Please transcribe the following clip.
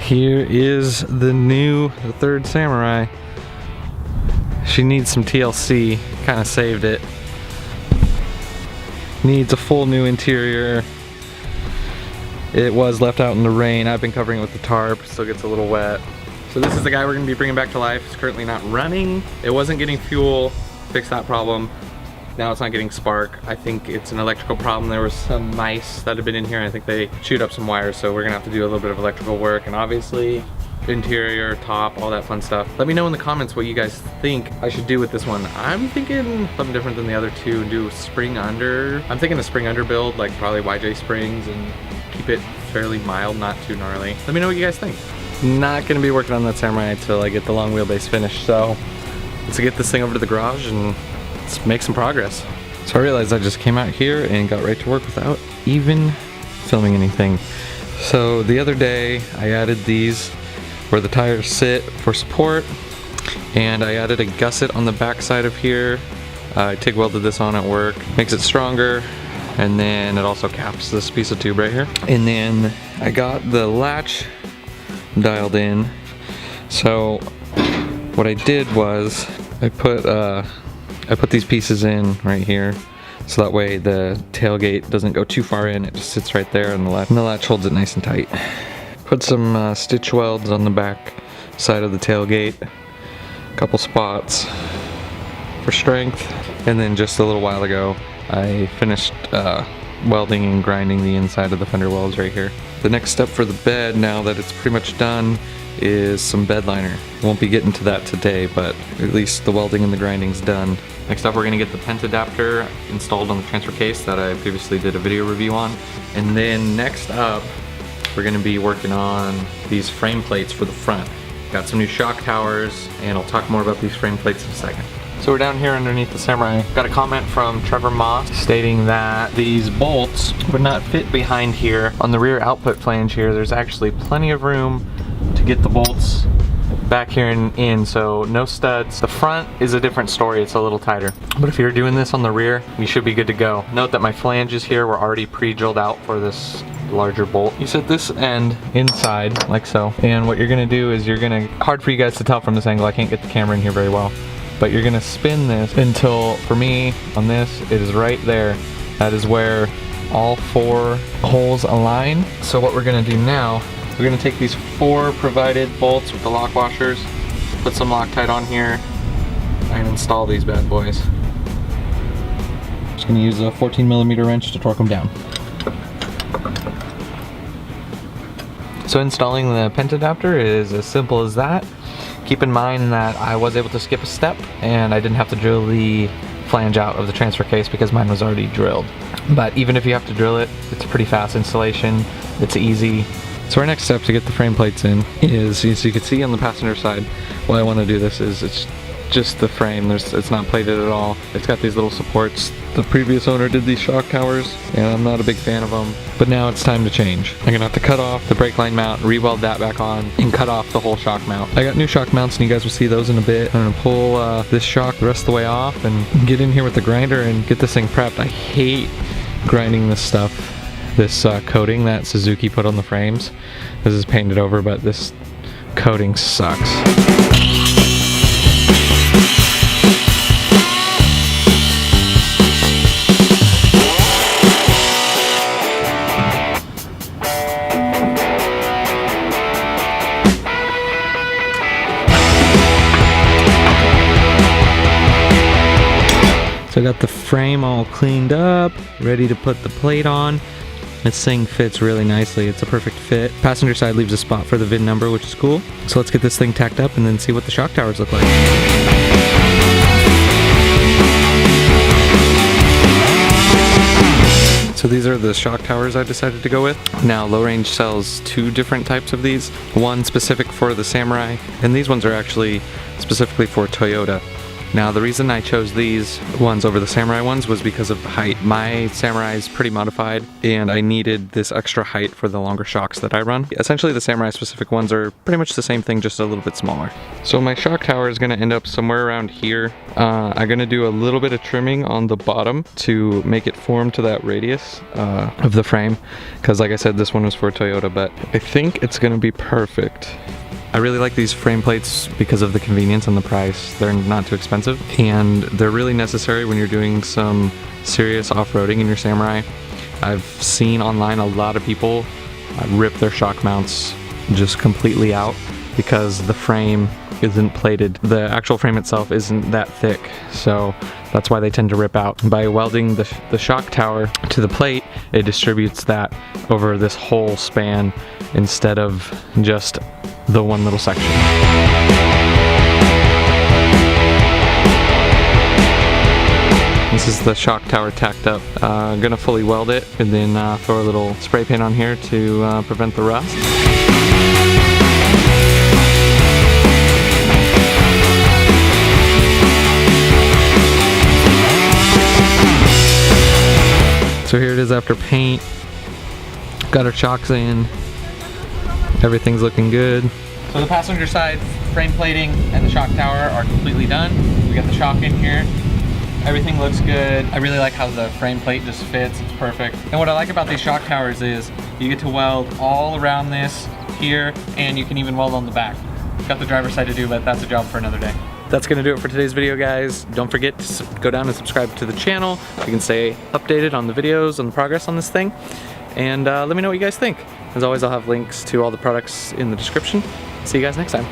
Here is the third Samurai. She needs some TLC, kind of saved it. Needs a full new interior. It was left out in the rain. I've been covering it with the tarp, still gets a little wet. So this is the guy we're gonna be bringing back to life. It's currently not running. It wasn't getting fuel, fixed that problem. Now it's not getting spark. I think it's an electrical problem. There was some mice that have been in here. I think they chewed up some wires, so we're gonna have to do a little bit of electrical work, and obviously interior, top, all that fun stuff. Let me know in the comments what you guys think I should do with this one. I'm thinking something different than the other two and do spring under. I'm thinking a spring under build, like probably YJ springs, and keep it fairly mild, not too gnarly. Let me know what you guys think. Not gonna be working on that Samurai until I get the long wheelbase finished, so let's get this thing over to the garage and let's make some progress. So I realized I just came out here and got right to work without even filming anything. So the other day I added these where the tires sit for support, and I added a gusset on the back side of here. I TIG welded this on at work, makes it stronger, and then it also caps this piece of tube right here. And then I got the latch dialed in. So what I did was I put these pieces in right here, so that way the tailgate doesn't go too far in. It just sits right there, and the latch holds it nice and tight. Put some stitch welds on the back side of the tailgate, a couple spots for strength, and then just a little while ago I finished welding and grinding the inside of the fender wells right here. The next step for the bed, now that it's pretty much done, is some bed liner. Won't be getting to that today, but at least the welding and the grinding's done. Next up, we're gonna get the pentadapter installed on the transfer case that I previously did a video review on. And then next up, we're gonna be working on these frame plates for the front. Got some new shock towers, and I'll talk more about these frame plates in a second. So we're down here underneath the Samurai. Got a comment from Trevor Moss stating that these bolts would not fit behind here. On the rear output flange here, there's actually plenty of room to get the bolts back here and in, so no studs. The front is a different story, it's a little tighter. But if you're doing this on the rear, you should be good to go. Note that my flanges here were already pre-drilled out for this larger bolt. You set this end inside, like so, and what you're gonna do is hard for you guys to tell from this angle, I can't get the camera in here very well, but you're gonna spin this until, for me, on this, it is right there. That is where all 4 holes align. So what we're gonna do now, we're gonna take these 4 provided bolts with the lock washers, put some Loctite on here, and install these bad boys. Just gonna use a 14mm wrench to torque them down. So installing the pentadapter is as simple as that. Keep in mind that I was able to skip a step and I didn't have to drill the flange out of the transfer case because mine was already drilled. But even if you have to drill it, it's a pretty fast installation, it's easy. So our next step to get the frame plates in is, as you can see on the passenger side, why I want to do this is it's just the frame. It's not plated at all. It's got these little supports. The previous owner did these shock towers, and I'm not a big fan of them. But now it's time to change. I'm gonna have to cut off the brake line mount, re-weld that back on, and cut off the whole shock mount. I got new shock mounts, and you guys will see those in a bit. I'm gonna pull this shock the rest of the way off and get in here with the grinder and get this thing prepped. I hate grinding this stuff. This coating that Suzuki put on the frames. This is painted over, but this coating sucks. So I got the frame all cleaned up, ready to put the plate on. This thing fits really nicely. It's a perfect fit. Passenger side leaves a spot for the VIN number, which is cool. So let's get this thing tacked up and then see what the shock towers look like. So these are the shock towers I decided to go with. Now, Low Range sells 2 different types of these. 1 specific for the Samurai, and these ones are actually specifically for Toyota. Now the reason I chose these ones over the Samurai ones was because of the height. My Samurai is pretty modified and I needed this extra height for the longer shocks that I run. Essentially the Samurai specific ones are pretty much the same thing, just a little bit smaller. So my shock tower is going to end up somewhere around here. I'm going to do a little bit of trimming on the bottom to make it form to that radius of the frame, because like I said, this one was for Toyota, but I think it's going to be perfect. I really like these frame plates because of the convenience and the price. They're not too expensive and they're really necessary when you're doing some serious off-roading in your Samurai. I've seen online a lot of people rip their shock mounts just completely out because the frame isn't plated. The actual frame itself isn't that thick, so that's why they tend to rip out. By welding the shock tower to the plate, it distributes that over this whole span instead of just the one little section. This is the shock tower tacked up. I'm gonna fully weld it and then throw a little spray paint on here to prevent the rust. So here it is after paint. Got our shocks in. Everything's looking good. So the passenger side frame plating and the shock tower are completely done. We got the shock in here. Everything looks good. I really like how the frame plate just fits. It's perfect. And what I like about these shock towers is you get to weld all around this here, and you can even weld on the back. Got the driver's side to do, but that's a job for another day. That's gonna do it for today's video, guys. Don't forget to go down and subscribe to the channel. You can stay updated on the videos and the progress on this thing. And let me know what you guys think. As always, I'll have links to all the products in the description. See you guys next time.